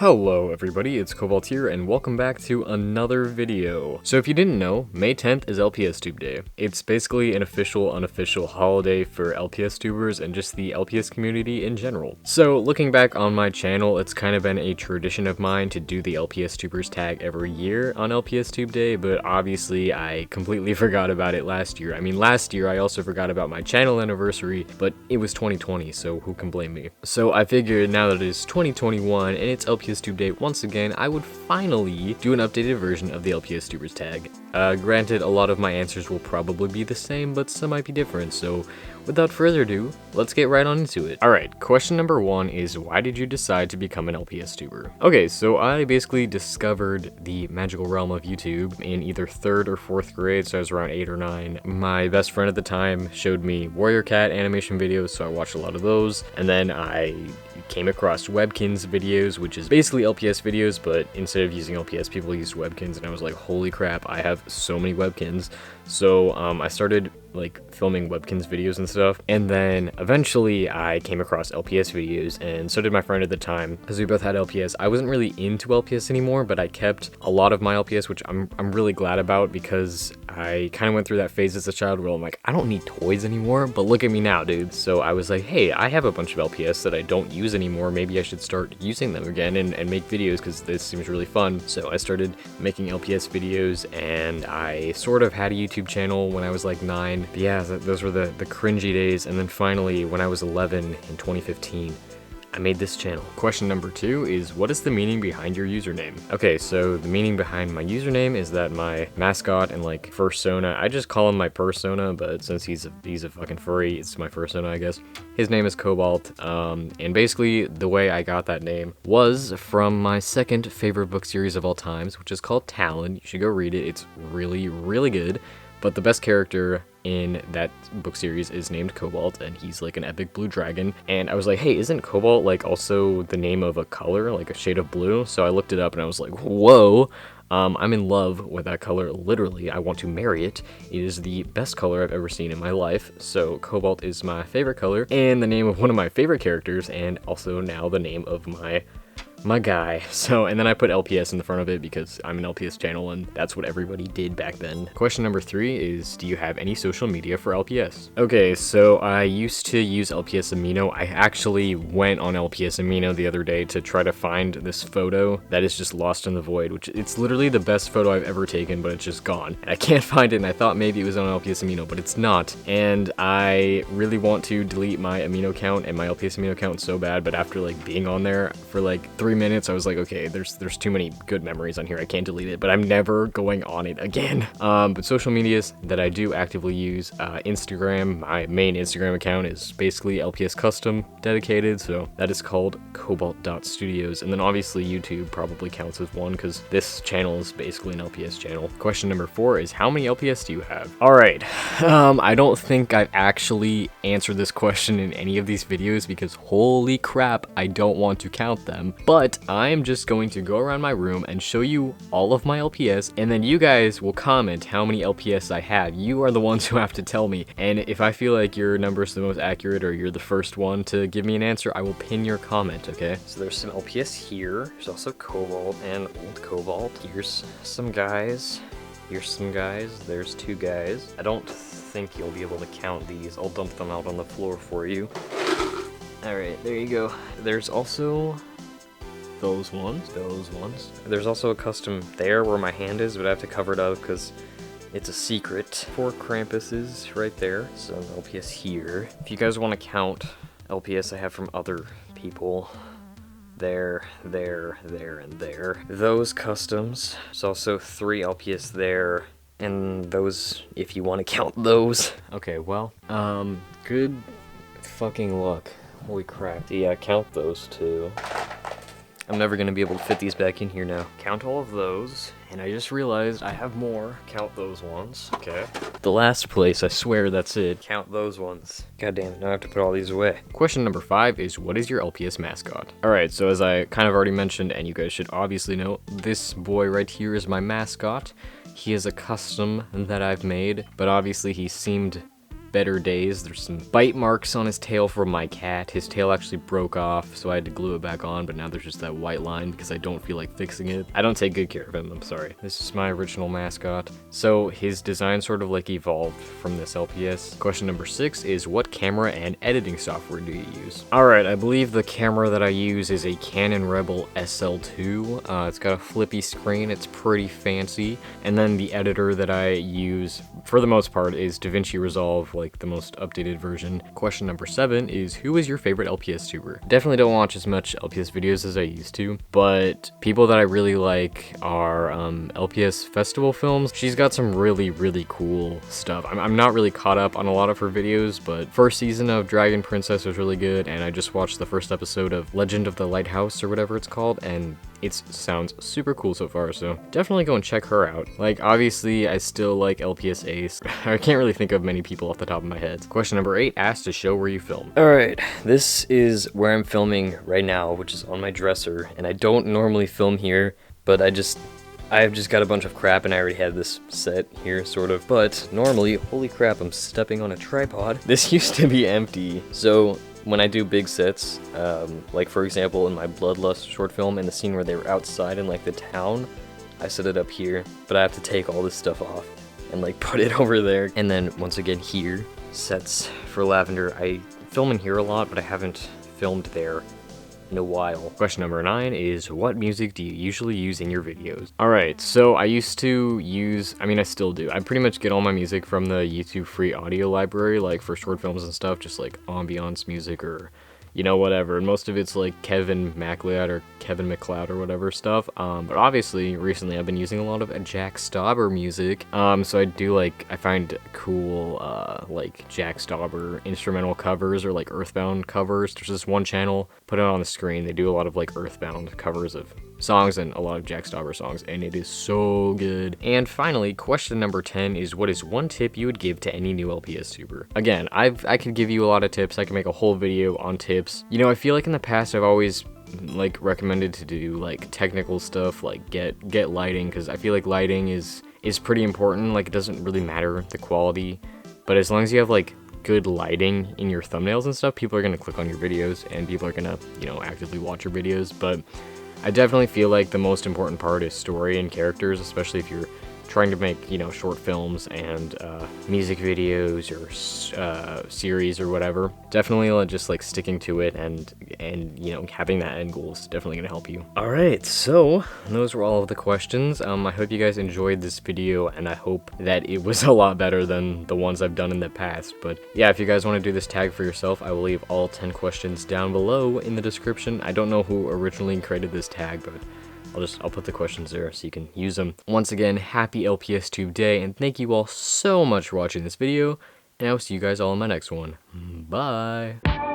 Hello everybody, it's Cobalt here, and welcome back to another video. So if you didn't know, May 10th is LPSTube Day. It's basically an official, unofficial holiday for LPSTubers and just the LPS community in general. So looking back on my channel, it's kind of been a tradition of mine to do the LPSTubers tag every year on LPSTube Day, but obviously I completely forgot about it last year. I mean, last year I also forgot about my channel anniversary, but it was 2020, so who can blame me? So I figured now that it is 2021 and it's LPSTube Day once again, I would finally do an updated version of the LPSTubers tag. Granted, a lot of my answers will probably be the same, but some might be different, so without further ado, let's get right on into it. Alright, question number 1 is, why did you decide to become an LPSTuber? Okay, so I basically discovered the magical realm of YouTube in either 3rd or 4th grade, so I was around 8 or 9. My best friend at the time showed me Warrior Cat animation videos, so I watched a lot of those, and then I came across Webkinz videos, which is basically LPS videos, but instead of using LPS, people used Webkinz, and I was like, holy crap, I have so many Webkinz. So I started like filming Webkinz videos and stuff, and then eventually I came across LPS videos, and so did my friend at the time, because we both had LPS. I wasn't really into LPS anymore, but I kept a lot of my LPS, which I'm really glad about, because I kind of went through that phase as a child where I'm like, I don't need toys anymore, but look at me now, dude. So I was like, hey, I have a bunch of LPS that I don't use anymore, maybe I should start using them again and make videos, because this seems really fun. So I started making LPS videos, and I sort of had a YouTube channel when I was like 9. But yeah, those were the cringy days, and then finally when I was 11 in 2015, I made this channel. Question number 2 is, what is the meaning behind your username? Okay, so the meaning behind my username is that my mascot and like fursona, I just call him my persona, but since he's a fucking furry, it's my fursona, I guess. His name is Cobalt, and basically the way I got that name was from my second favorite book series of all times, which is called Talon. You should go read it. It's really, really good. But the best character in that book series is named Cobalt, and he's like an epic blue dragon. And I was like, hey, isn't Cobalt like also the name of a color, like a shade of blue? So I looked it up and I was like, whoa, I'm in love with that color. Literally, I want to marry it. It is the best color I've ever seen in my life. So Cobalt is my favorite color, and the name of one of my favorite characters, and also now the name of my guy. So, and then I put LPS in the front of it because I'm an LPS channel and that's what everybody did back then. Question number 3 is, do you have any social media for LPS? Okay, so I used to use LPS Amino. I actually went on LPS Amino the other day to try to find this photo that is just lost in the void, which it's literally the best photo I've ever taken, but it's just gone. And I can't find it, and I thought maybe it was on LPS Amino, but it's not. And I really want to delete my Amino account and my LPS Amino account so bad, but after like being on there for like 3 minutes, I was like, okay, there's too many good memories on here, I can't delete it, but I'm never going on it again. But social medias that I do actively use, Instagram, my main Instagram account is basically LPS custom dedicated, so that is called Cobalt.studios, and then obviously YouTube probably counts as one, because this channel is basically an LPS channel. Question number 4 is, how many LPS do you have? Alright, I don't think I've actually answered this question in any of these videos, because holy crap, I don't want to count them, but I'm just going to go around my room and show you all of my LPS, and then you guys will comment how many LPS I have. You are the ones who have to tell me, and if I feel like your number is the most accurate, or you're the first one to give me an answer, I will pin your comment, okay? So there's some LPS here. There's also Cobalt and old Cobalt. Here's some guys. Here's some guys. There's 2 guys. I don't think you'll be able to count these. I'll dump them out on the floor for you. Alright, there you go. There's also those ones. There's also a custom there where my hand is, but I have to cover it up because it's a secret. 4 Krampuses right there. So LPS here. If you guys want to count LPS I have from other people, there, and there. Those customs. There's also 3 LPS there, and those, if you want to count those. Okay, well, good fucking luck. Holy crap. So yeah, count those 2. I'm never gonna be able to fit these back in here now. Count all of those, and I just realized I have more. Count those ones, okay. The last place, I swear that's it. Count those ones. God damn it, now I have to put all these away. Question number 5 is, what is your LPS mascot? Alright, so as I kind of already mentioned, and you guys should obviously know, this boy right here is my mascot. He is a custom that I've made, but obviously he seemed better days. There's some bite marks on his tail from my cat. His tail actually broke off, so I had to glue it back on, but now there's just that white line because I don't feel like fixing it. I don't take good care of him, I'm sorry. This is my original Mascot. So his design sort of like evolved from this LPS. Question number 6 is, what camera and editing software do you use? Alright, I believe the camera that I use is a Canon Rebel SL2. It's got a flippy screen, it's pretty fancy. And then the editor that I use, for the most part, is DaVinci Resolve, like the most updated version. Question number 7 is, who is your favorite LPSTuber? Definitely don't watch as much LPS videos as I used to, but people that I really like are LPS Festival Films. She's got some really cool stuff. I'm not really caught up on a lot of her videos, but first season of Dragon Princess was really good, and I just watched the first episode of Legend of the Lighthouse, or whatever it's called, and it sounds super cool so far, so definitely go and check her out. Like, obviously, I still like LPS Ace. I can't really think of many people off the top of my head. Question number 8 asks to show where you film. Alright, this is where I'm filming right now, which is on my dresser, and I don't normally film here, but I've just got a bunch of crap and I already had this set here, sort of. But normally, holy crap, I'm stepping on a tripod. This used to be empty, so when I do big sets, like for example in my Bloodlust short film, in the scene where they were outside in like the town, I set it up here, but I have to take all this stuff off and like put it over there. And then once again here, sets for Lavender. I film in here a lot, but I haven't filmed there in a while. Question number 9 is, what music do you usually use in your videos? Alright, so I used to use, I still do. I pretty much get all my music from the YouTube free audio library, like for short films and stuff, just like ambiance music or, you know, whatever. And most of it's like Kevin MacLeod or Kevin MacLeod or whatever stuff. But obviously, recently I've been using a lot of Jack Stauber music. So I do like, I find cool, like Jack Stauber instrumental covers or like Earthbound covers. There's this one channel, put it on the screen. They do a lot of like Earthbound covers of songs and a lot of Jack Stauber songs, and it is so good. And finally, question number 10 is, what is one tip you would give to any new LPSTuber? Again, I could give you a lot of tips. I can make a whole video on tips. You know, I feel like in the past I've always like recommended to do like technical stuff, like get lighting, because I feel like lighting is pretty important. Like, it doesn't really matter the quality, but as long as you have like good lighting in your thumbnails and stuff, people are gonna click on your videos and people are gonna, you know, actively watch your videos. But I definitely feel like the most important part is story and characters, especially if you're trying to make, you know, short films and music videos or series or whatever. Definitely just like sticking to it and you know, having that end goal is definitely gonna help you. Alright, so those were all of the questions. I hope you guys enjoyed this video, and I hope that it was a lot better than the ones I've done in the past. But yeah, if you guys want to do this tag for yourself, I will leave all 10 questions down below in the description. I don't know who originally created this tag, but I'll put the questions there so you can use them. Once again, happy LPSTube day, and thank you all so much for watching this video, and I will see you guys all in my next one. Bye!